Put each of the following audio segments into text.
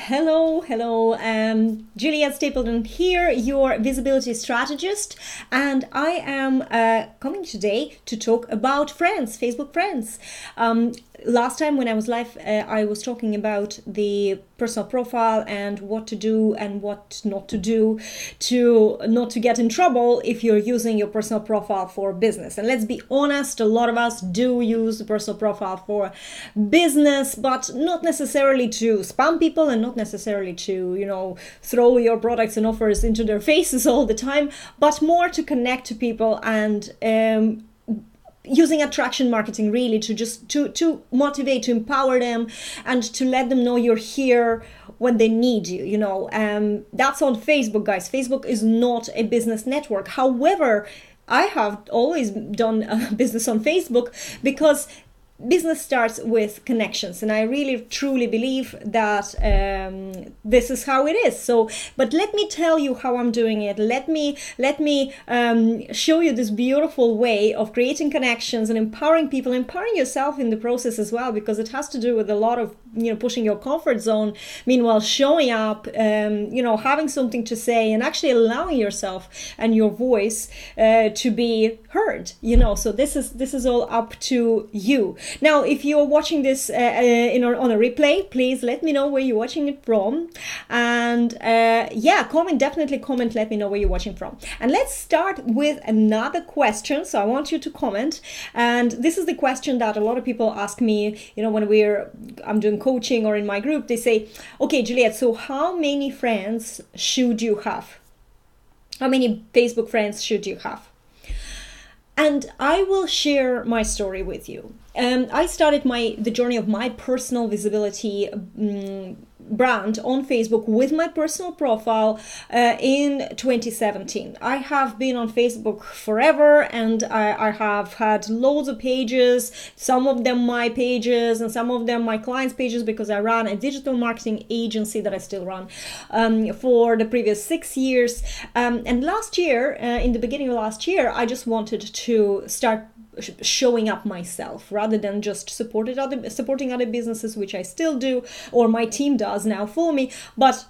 Hello. Juliet Stapleton here, your visibility strategist, and I am coming today to talk about friends, Facebook friends. Last time when I was live, I was talking about the personal profile and what to do and what not to do to not to get in trouble if you're using your personal profile for business. And let's be honest, a lot of us do use the personal profile for business, but not necessarily to spam people and not necessarily to, throw your products and offers into their faces all the time, but more to connect to people and using attraction marketing really to motivate, to empower them, and to let them know you're here when they need you. That's on Facebook, guys. Facebook is not a business network. However, I have always done business on Facebook because business starts with connections, and I really truly believe that this is how it is. But let me tell you how I'm doing it. Let me show you this beautiful way of creating connections and empowering people, empowering yourself in the process as well, because it has to do with a lot of pushing your comfort zone, meanwhile showing up, having something to say, and actually allowing yourself and your voice to be heard. So this is all up to you. Now, if you're watching this on a replay, please let me know where you're watching it from, and definitely comment, let me know where you're watching from. And let's start with another question. So I want you to comment, and this is the question that a lot of people ask me, when I'm doing coaching or in my group. They say, okay, Juliet, so how many friends should you have? How many Facebook friends should you have? And I will share my story with you. I started the journey of my personal visibility brand on Facebook with my personal profile in 2017. I have been on Facebook forever, and I have had loads of pages, some of them my pages and some of them my clients' pages, because I ran a digital marketing agency that I still run for the previous 6 years. And last year, in the beginning of last year, I just wanted to start showing up myself rather than just supporting other businesses, which I still do, or my team does now for me. But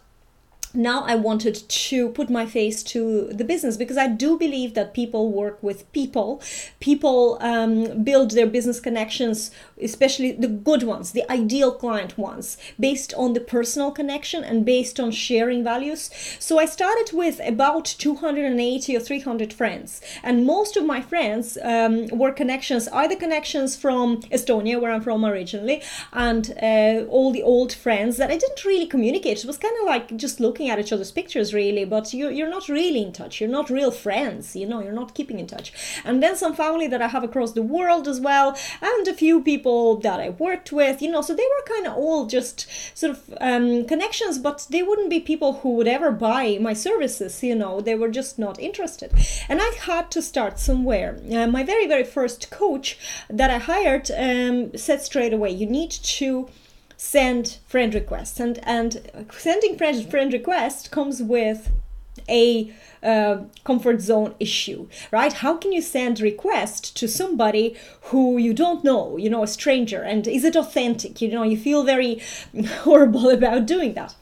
now I wanted to put my face to the business, because I do believe that people work with people. People build their business connections, especially the good ones, the ideal client ones, based on the personal connection and based on sharing values. So I started with about 280 or 300 friends, and most of my friends were connections, either connections from Estonia, where I'm from originally, and all the old friends that I didn't really communicate. It was kind of like just looking at each other's pictures, really, but you're not really in touch. You're not real friends, you're not keeping in touch. And then some family that I have across the world as well, and a few people that I worked with, so they were kind of all just sort of connections, but they wouldn't be people who would ever buy my services. They were just not interested. And I had to start somewhere. My very, very first coach that I hired said straight away, you need to send friend requests, and sending friend request comes with a comfort zone issue, right? How can you send request to somebody who you don't know, a stranger, and is it authentic? You feel very horrible about doing that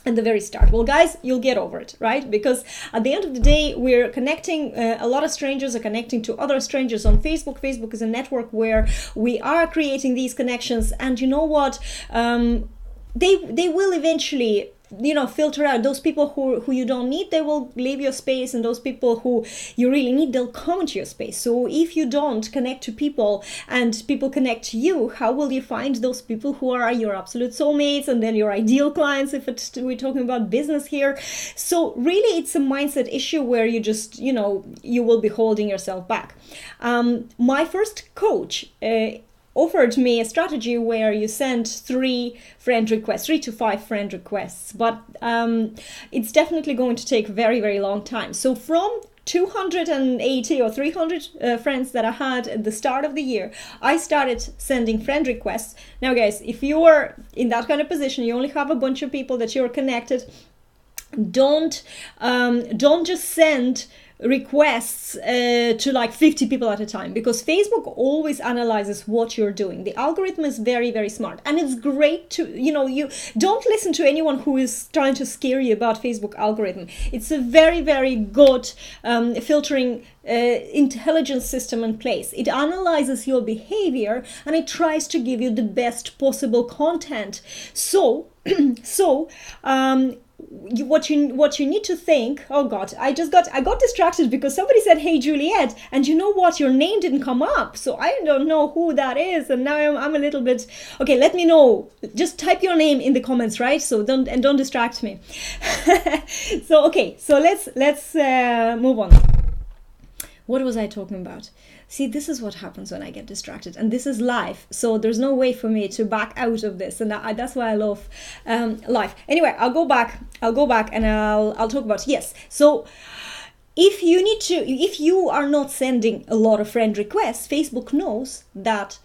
at the very start. Well, guys, you'll get over it, right? Because at the end of the day, we're connecting, a lot of strangers are connecting to other strangers on Facebook. Facebook is a network where we are creating these connections, and you know what? They will eventually filter out those people who you don't need. They will leave your space, and those people who you really need, they'll come into your space. So if you don't connect to people and people connect to you, how will you find those people who are your absolute soulmates and then your ideal clients, if we're talking about business here? So really, it's a mindset issue where you just you will be holding yourself back. My first coach offered me a strategy where you send 3 to 5 friend requests, but it's definitely going to take a very, very long time. So from 280 or 300 friends that I had at the start of the year, I started sending friend requests. Now, guys, if you are in that kind of position, you only have a bunch of people that you're connected, don't just send requests to like 50 people at a time, because Facebook always analyzes what you're doing. The algorithm is very, very smart, and it's great to, you don't listen to anyone who is trying to scare you about Facebook algorithm. It's a very, very good filtering intelligence system in place. It analyzes your behavior and it tries to give you the best possible content. So what you need to think, oh god, I got distracted because somebody said, hey Juliet, and you know what, your name didn't come up, so I don't know who that is, and now I'm a little bit, okay, let me know, just type your name in the comments, right? So don't distract me. So okay, so let's move on. What was I talking about? See, this is what happens when I get distracted, and this is life, so there's no way for me to back out of this, and that's why I love life. Anyway, I'll go back and I'll talk about, yes, so if you are not sending a lot of friend requests, Facebook knows that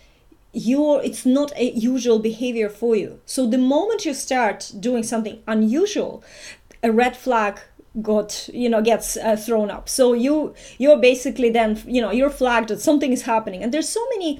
it's not a usual behavior for you. So the moment you start doing something unusual, a red flag gets thrown up. So you're basically then, you're flagged that something is happening. And there's so many,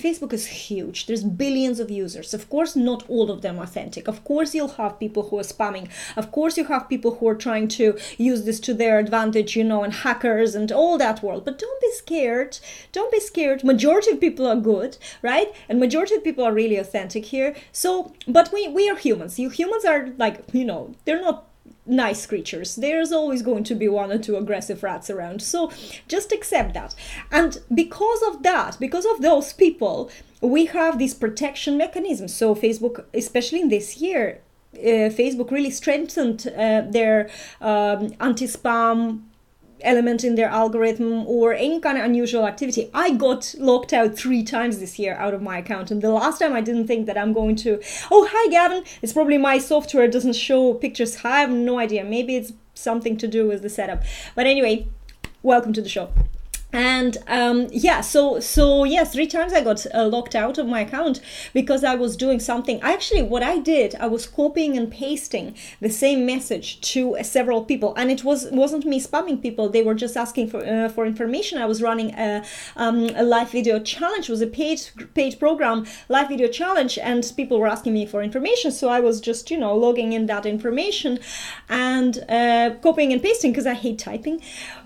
Facebook is huge. There's billions of users. Of course, not all of them authentic. Of course, you'll have people who are spamming. Of course, you have people who are trying to use this to their advantage, and hackers and all that world. But don't be scared. Don't be scared. Majority of people are good, right? And majority of people are really authentic here. So, but we are humans. You humans are like, they're not nice creatures. There's always going to be one or two aggressive rats around. So just accept that. And because of those people, we have these protection mechanisms. So Facebook, especially in this year, Facebook really strengthened their anti-spam element in their algorithm or any kind of unusual activity. I got locked out 3 times this year out of my account, and the last time I didn't think that I'm going to, oh hi Gavin, it's probably my software doesn't show pictures. I have no idea, maybe it's something to do with the setup, but anyway, welcome to the show. And so yes, 3 times I got locked out of my account because I was doing something. What I did, I was copying and pasting the same message to several people, and it wasn't me spamming people. They were just asking for information. I was running a live video challenge. It was a paid program, live video challenge, and people were asking me for information. So I was just logging in that information and copying and pasting because I hate typing.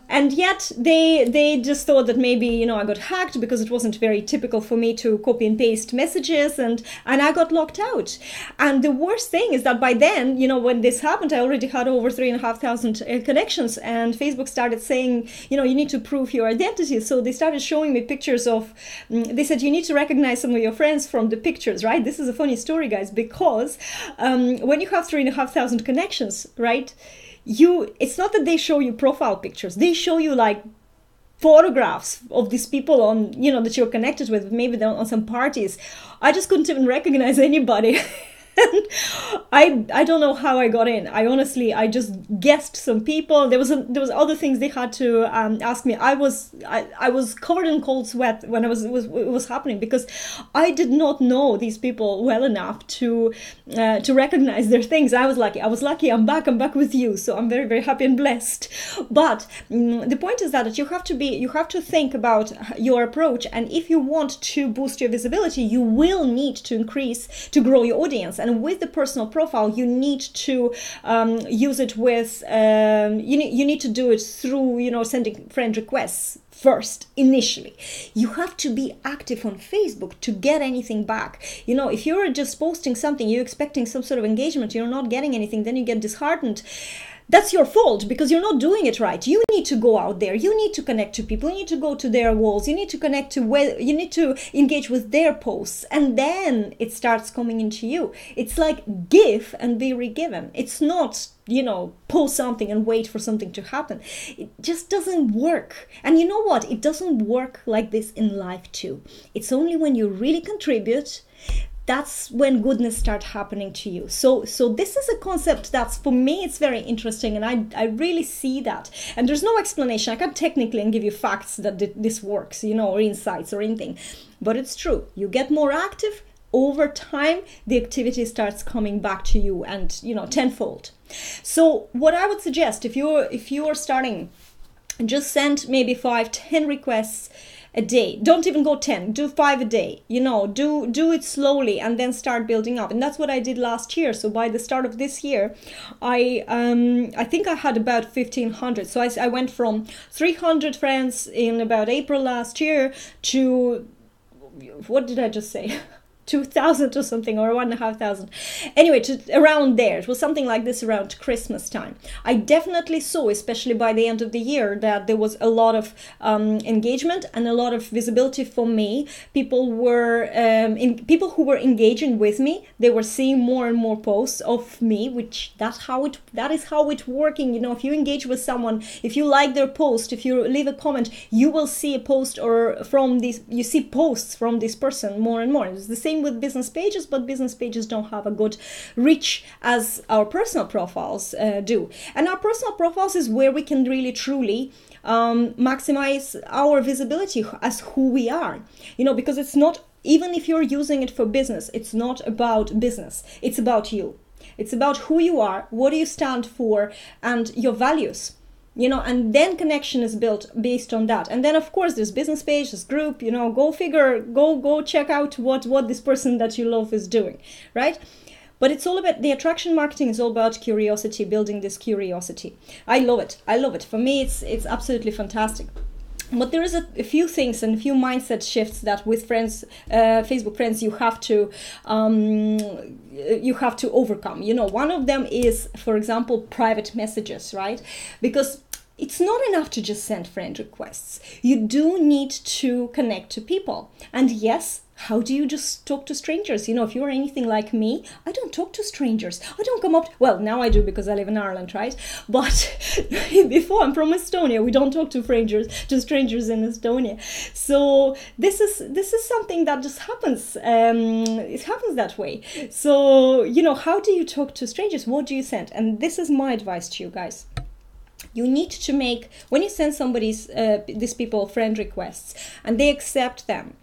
And yet they just thought that maybe, I got hacked because it wasn't very typical for me to copy and paste messages, and I got locked out. And the worst thing is that by then, when this happened, I already had over 3,500 connections, and Facebook started saying, you need to prove your identity. So they started showing me pictures of, they said, you need to recognize some of your friends from the pictures, right? This is a funny story, guys, because when you have 3,500 connections, right? It's not that they show you profile pictures, they show you like photographs of these people on, that you're connected with, maybe they're on some parties. I just couldn't even recognize anybody. And I don't know how I got in. I just guessed some people. There was other things they had to ask me. I was covered in cold sweat when it was happening, because I did not know these people well enough to recognize their things. I was lucky. I'm back with you, so I'm very, very happy and blessed. But the point is that you have to think about your approach, and if you want to boost your visibility, you will need to grow your audience. And with the personal profile, you need to use it with, you need to do it through, sending friend requests first, initially. You have to be active on Facebook to get anything back. If you're just posting something, you're expecting some sort of engagement, you're not getting anything, then you get disheartened. That's your fault, because you're not doing it right. You need to go out there. You need to connect to people. You need to go to their walls. You need to you need to engage with their posts, and then it starts coming into you. It's like give and be re-given. It's not, post something and wait for something to happen. It just doesn't work. And you know what? It doesn't work like this in life too. It's only when you really contribute, that's when goodness starts happening to you. So this is a concept that's, for me, it's very interesting, and I really see that. And there's no explanation. I can't technically give you facts that this works, or insights or anything. But it's true. You get more active, over time, the activity starts coming back to you, and tenfold. So what I would suggest, if you're starting just send maybe 5-10 requests a day. Don't even go 10, do 5 a day. Do it slowly and then start building up. And that's what I did last year. So by the start of this year, I think I had about 1,500. So I went from 300 friends in about April last year to, what did I just say? 2,000 or something, or 1,500. Anyway, to around there. It was something like this around Christmas time. I definitely saw, especially by the end of the year, that there was a lot of engagement and a lot of visibility for me. People who were engaging with me, they were seeing more and more posts of me, which that is how it's working. If you engage with someone, if you like their post, if you leave a comment, you will see a post you see posts from this person more and more. It's the same with business pages, but business pages don't have a good reach as our personal profiles do. And our personal profiles is where we can really truly maximize our visibility as who we are, because it's not, even if you're using it for business, it's not about business, it's about you. It's about who you are, what do you stand for, and your values. And then connection is built based on that. And then of course there's business page, there's group, go figure, go check out what this person that you love is doing, right? But it's all about, the attraction marketing is all about curiosity, building this curiosity. I love it. For me, it's absolutely fantastic. But there is a few things and a few mindset shifts that with friends, Facebook friends, you have to overcome. One of them is, for example, private messages, right? Because it's not enough to just send friend requests. You do need to connect to people. And yes, how do you just talk to strangers? If you're anything like me, I don't talk to strangers. I don't come up, well, now I do because I live in Ireland, right? But before, I'm from Estonia. We don't talk to strangers in Estonia. So this is something that just happens. It happens that way. So, how do you talk to strangers? What do you send? And this is my advice to you guys. You need to make, when you send these people friend requests and they accept them,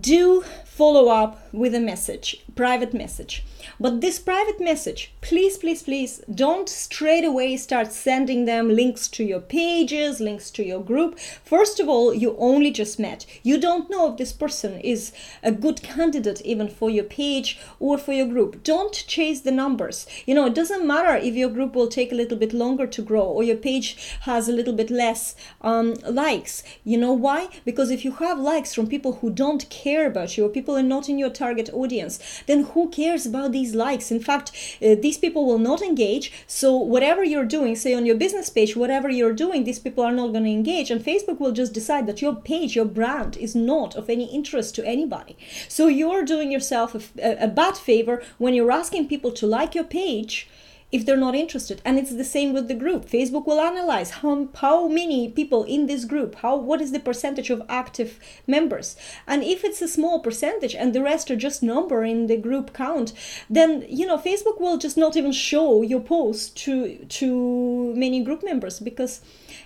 do follow up with a message, private message. But this private message, please, please, please don't straight away start sending them links to your pages, links to your group. First of all, you only just met. You don't know if this person is a good candidate even for your page or for your group. Don't chase the numbers. It doesn't matter if your group will take a little bit longer to grow or your page has a little bit less likes. You know why? Because if you have likes from people who don't care about you or people are not in your target audience, then who cares about these likes? In fact, these people will not engage. So whatever you're doing, say on your business page, whatever you're doing, these people are not going to engage, and Facebook will just decide that your page, your brand is not of any interest to anybody. So you're doing yourself a bad favor when you're asking people to like your page if they're not interested. And it's the same with the group. Facebook will analyze how many people in this group, what is the percentage of active members. And if it's a small percentage and the rest are just number in the group count, then Facebook will just not even show your post to many group members because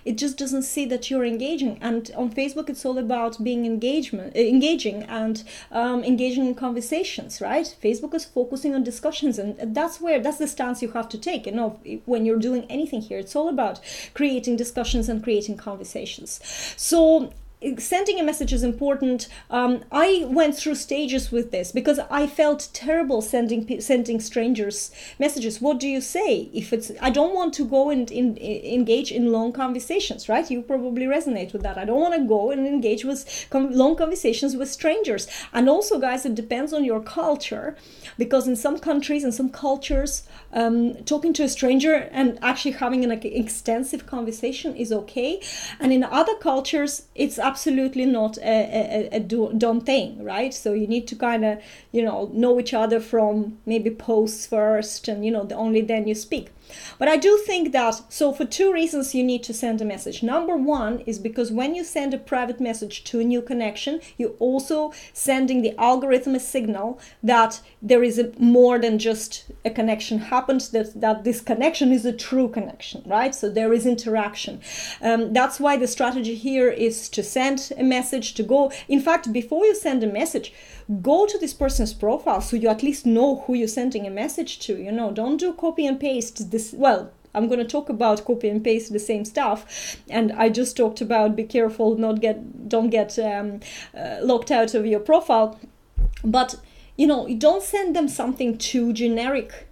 it just doesn't see that you're engaging. And on Facebook, it's all about being engaging and engaging in conversations, right? Facebook is focusing on discussions, and that's the stance you have to take. When you're doing anything here, it's all about creating discussions and creating conversations. So sending a message is important. I went through stages with this because I felt terrible sending strangers messages. What do you say? I don't want to go and engage in long conversations, right? You probably resonate with that. I don't want to go and engage with long conversations with strangers. And also, guys, it depends on your culture, because in some countries and some cultures, talking to a stranger and actually having an extensive conversation is okay. And in other cultures, it's absolutely not a done thing, right? So you need to kind of, know each other from maybe posts first, and, only then you speak. But I do think that, so for two reasons you need to send a message. Number one is because when you send a private message to a new connection, you're also sending the algorithm a signal that there is more than just a connection happened, that this connection is a true connection, right? So there is interaction. That's why the strategy here is to send a message, to go. In fact, before you send a message, go to this person's profile so you at least know who you're sending a message to. Don't do copy and paste this. Well, I'm going to talk about copy and paste the same stuff, and I just talked about be careful, don't get locked out of your profile. But you know, don't send them something too generic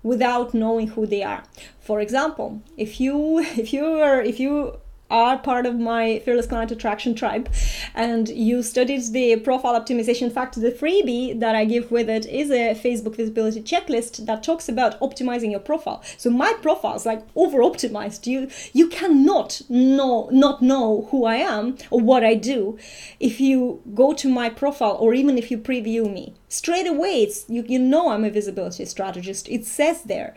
without knowing who they are. For example, if you are part of my Fearless Client Attraction tribe and you studied the profile optimization. In fact, the freebie that I give with it is a Facebook visibility checklist that talks about optimizing your profile. So my profile is like over optimized. You cannot not know who I am or what I do if you go to my profile, or even if you preview me. Straight away, you know I'm a visibility strategist. It says there.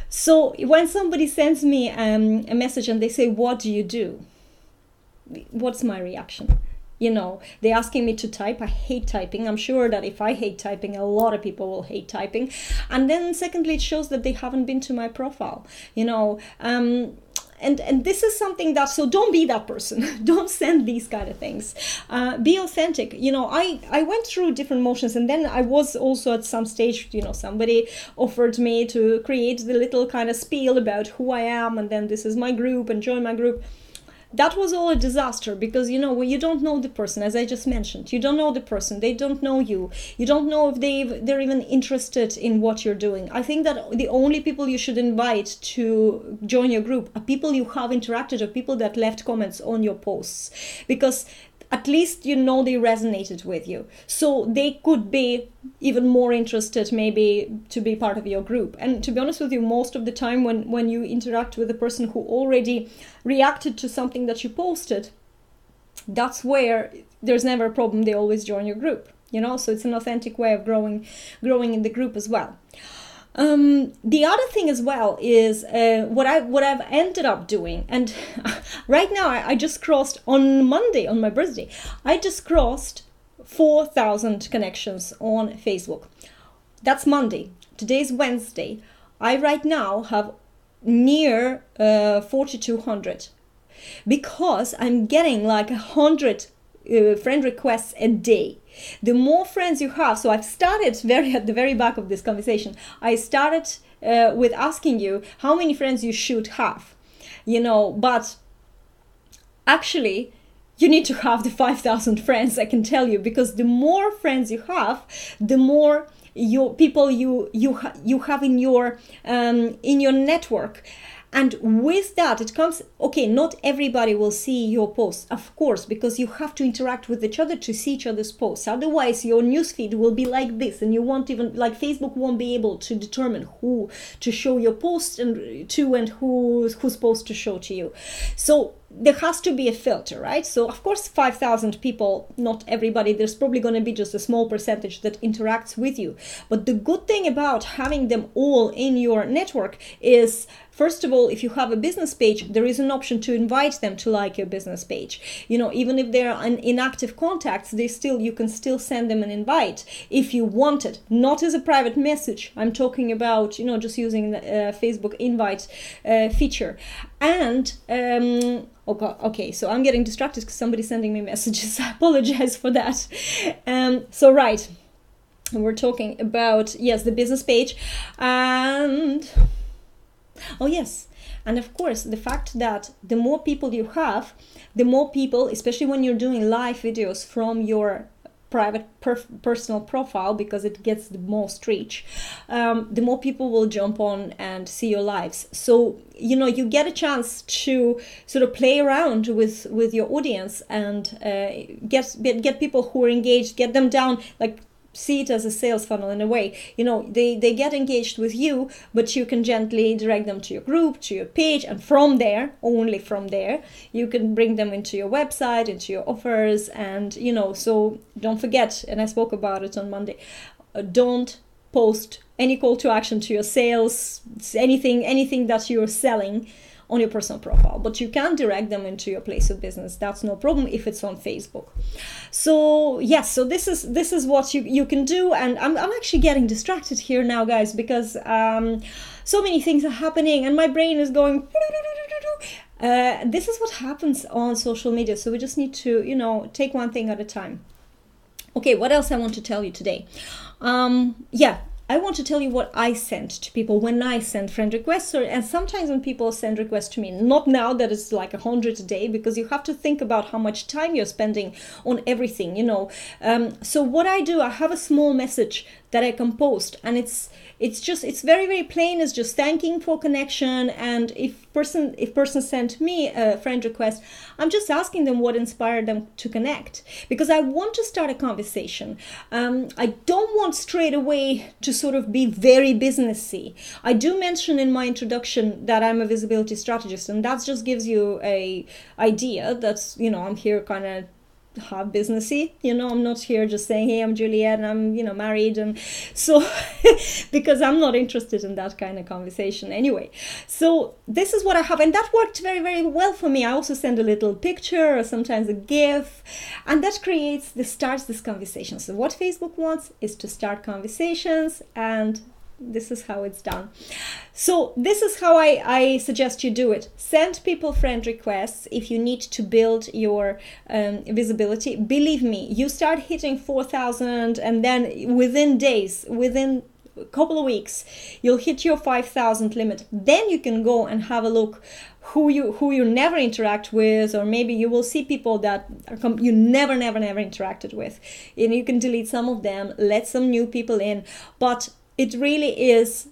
So when somebody sends me a message and they say, what do you do? What's my reaction? You know, they're asking me to type. I hate typing. I'm sure that if I hate typing, a lot of people will hate typing. And then secondly, it shows that they haven't been to my profile, you know. And this is something that, so don't be that person. Don't send these kind of things. Be authentic. You know, I went through different motions, and then I was also at some stage, you know, somebody offered me to create the little kind of spiel about who I am, and then this is my group, and join my group. That was all a disaster, because, you know, when you don't know the person, as I just mentioned, you don't know the person, they don't know you, you don't know if they're even interested in what you're doing. I think that the only people you should invite to join your group are people you have interacted, or people that left comments on your posts, because at least you know they resonated with you. So they could be even more interested maybe to be part of your group. And to be honest with you, most of the time when you interact with a person who already reacted to something that you posted, that's where there's never a problem. They always join your group, you know, so it's an authentic way of growing in the group as well. The other thing as well is what I've ended up doing, and right now I just crossed on Monday, on my birthday, I just crossed 4,000 connections on Facebook. That's Monday. Today's Wednesday. I right now have near 4,200, because I'm getting like 100 friend requests a day. The more friends you have, so I've started at the very back of this conversation, I started with asking you how many friends you should have, you know, but actually you need to have the 5,000 friends, I can tell you, because the more friends you have, the more people you have in your network. And with that, it comes, okay, not everybody will see your posts, of course, because you have to interact with each other to see each other's posts. Otherwise, your newsfeed will be like this, and you won't even, like, Facebook won't be able to determine who to show your post and who's post to show to you. So there has to be a filter, right? So of course, 5,000 people, not everybody, there's probably going to be just a small percentage that interacts with you. But the good thing about having them all in your network is, first of all, if you have a business page, there is an option to invite them to like your business page. You know, even if they're inactive contacts, you can still send them an invite if you want it, not as a private message. I'm talking about, you know, just using the Facebook invite feature. And okay, so I'm getting distracted because somebody's sending me messages. I apologize for that. So right, we're talking about, yes, the business page, and oh yes, and of course the fact that the more people you have, the more people, especially when you're doing live videos from your private personal profile, because it gets the most reach, the more people will jump on and see your lives. So, you know, you get a chance to sort of play around with your audience and get people who are engaged, get them down, like, see it as a sales funnel in a way. You know, they get engaged with you, but you can gently direct them to your group, to your page, and from there, only from there, you can bring them into your website, into your offers. And, you know, so don't forget, and I spoke about it on Monday, don't post any call to action to your sales, anything that you're selling on your personal profile, but you can direct them into your place of business. That's no problem if it's on Facebook. So yes, so this is what you can do. And I'm actually getting distracted here now, guys, because so many things are happening and my brain is going. This is what happens on social media. So we just need to, you know, take one thing at a time. Okay, what else I want to tell you today? I want to tell you what I sent to people when I send friend requests, and sometimes when people send requests to me, not now that it's like 100 a day, because you have to think about how much time you're spending on everything, you know. So what I do, I have a small message that I composed, and it's very, very plain. It's just thanking for connection, and if person sent me a friend request, I'm just asking them what inspired them to connect, because I want to start a conversation. I don't want straight away to sort of be very businessy. I do mention in my introduction that I'm a visibility strategist, and that just gives you a idea that's, you know, I'm here kind of half businessy, you know. I'm not here just saying, hey, I'm Juliet and I'm, you know, married, and so because I'm not interested in that kind of conversation anyway. So this is what I have, and that worked very, very well for me. I also send a little picture or sometimes a GIF, and that starts this conversation. So what Facebook wants is to start conversations, and this is how it's done. So this is how I suggest you do it. Send people friend requests if you need to build your visibility. Believe me, you start hitting 4,000, and then within days, within a couple of weeks, you'll hit your 5,000 limit. Then you can go and have a look who you never interact with, or maybe you will see people that you never interacted with, and you can delete some of them, let some new people in. But it really is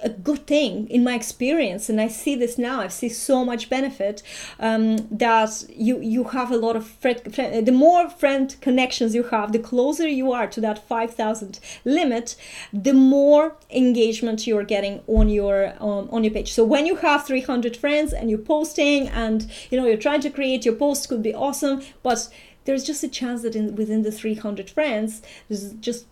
a good thing in my experience, and I see this now. I see so much benefit that you have a lot of the more friend connections you have, the closer you are to that 5,000 limit, the more engagement you're getting on your page. So when you have 300 friends and you're posting, and you know, you're trying to create your post, could be awesome, but there's just a chance that within the 300 friends, there's just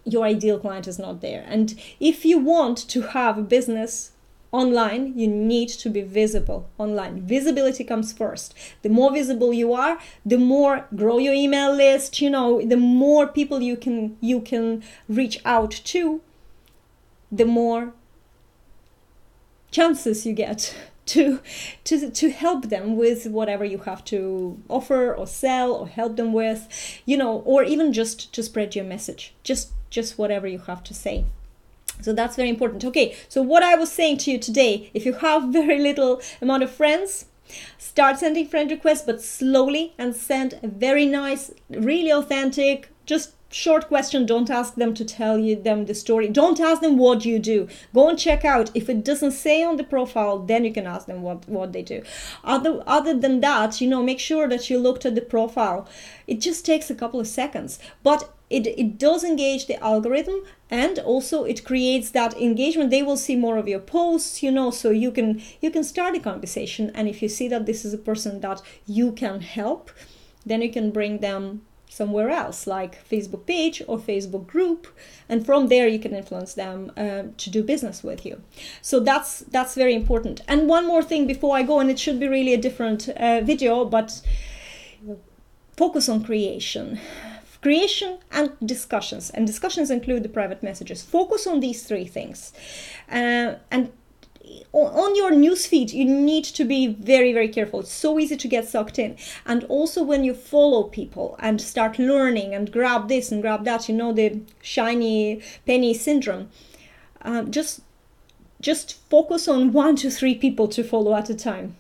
your ideal client is not there. And if you want to have a business online, you need to be visible online. Visibility comes first. The more visible you are, the more grow your email list, you know, the more people you can reach out to, the more chances you get to help them with whatever you have to offer or sell or help them with, you know, or even just to spread your message, just whatever you have to say. So that's very important. Okay, so what I was saying to you today, if you have very little amount of friends, start sending friend requests, but slowly, and send a very nice, really authentic, just short question. Don't ask them to tell them the story. Don't ask them what you do. Go and check out. If it doesn't say on the profile, then you can ask them what they do. Other than that, you know, make sure that you looked at the profile. It just takes a couple of seconds, but it does engage the algorithm, and also it creates that engagement. They will see more of your posts, you know, so you can start a conversation. And if you see that this is a person that you can help, then you can bring them somewhere else, like Facebook page or Facebook group, and from there you can influence them to do business with you. So that's very important. And one more thing before I go, and it should be really a different video, but focus on creation and discussions. And discussions include the private messages. Focus on these three things. And on your newsfeed, you need to be very, very careful. It's so easy to get sucked in. And also when you follow people and start learning and grab this and grab that, you know, the shiny penny syndrome, just focus on 1 to 3 people to follow at a time.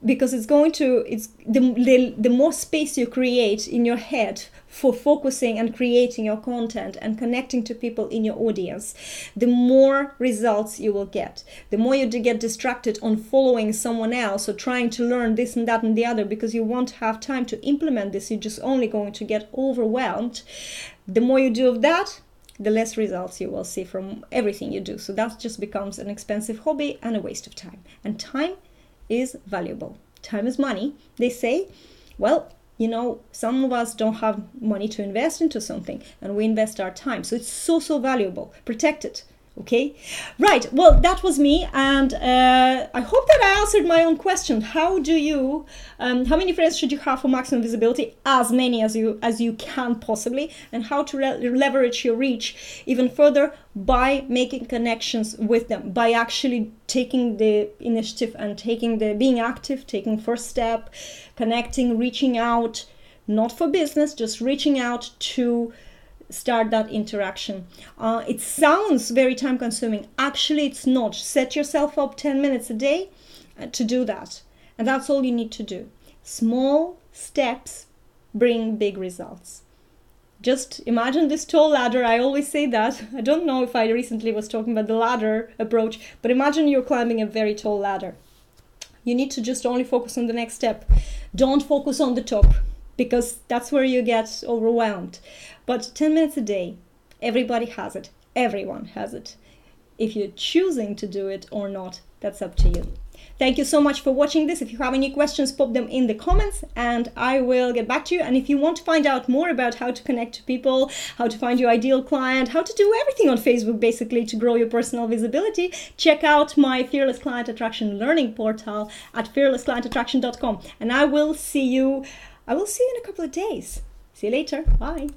Because it's the more space you create in your head for focusing and creating your content and connecting to people in your audience, the more results you will get. The more you get distracted on following someone else or trying to learn this and that and the other, because you won't have time to implement this, you're just only going to get overwhelmed. The more you do of that, the less results you will see from everything you do. So that just becomes an expensive hobby and a waste of time. And time is valuable. Time is money, they say. Well, you know, some of us don't have money to invest into something, and we invest our time. So it's so valuable. Protect it. Okay, right. Well, that was me, and I hope that I answered my own question. How many friends should you have for maximum visibility? As many as you can possibly, and how to leverage your reach even further by making connections with them, by actually taking the initiative and being active, taking first step, connecting, reaching out, not for business, just reaching out to start that interaction. It sounds very time consuming. Actually, it's not. Set yourself up 10 minutes a day to do that. And that's all you need to do. Small steps bring big results. Just imagine this tall ladder. I always say that. I don't know if I recently was talking about the ladder approach, but imagine you're climbing a very tall ladder. You need to just only focus on the next step. Don't focus on the top, because that's where you get overwhelmed. But 10 minutes a day, everybody has it. Everyone has it. If you're choosing to do it or not, that's up to you. Thank you so much for watching this. If you have any questions, pop them in the comments and I will get back to you. And if you want to find out more about how to connect to people, how to find your ideal client, how to do everything on Facebook basically to grow your personal visibility, check out my Fearless Client Attraction learning portal at fearlessclientattraction.com. And I will see you in a couple of days. See you later. Bye.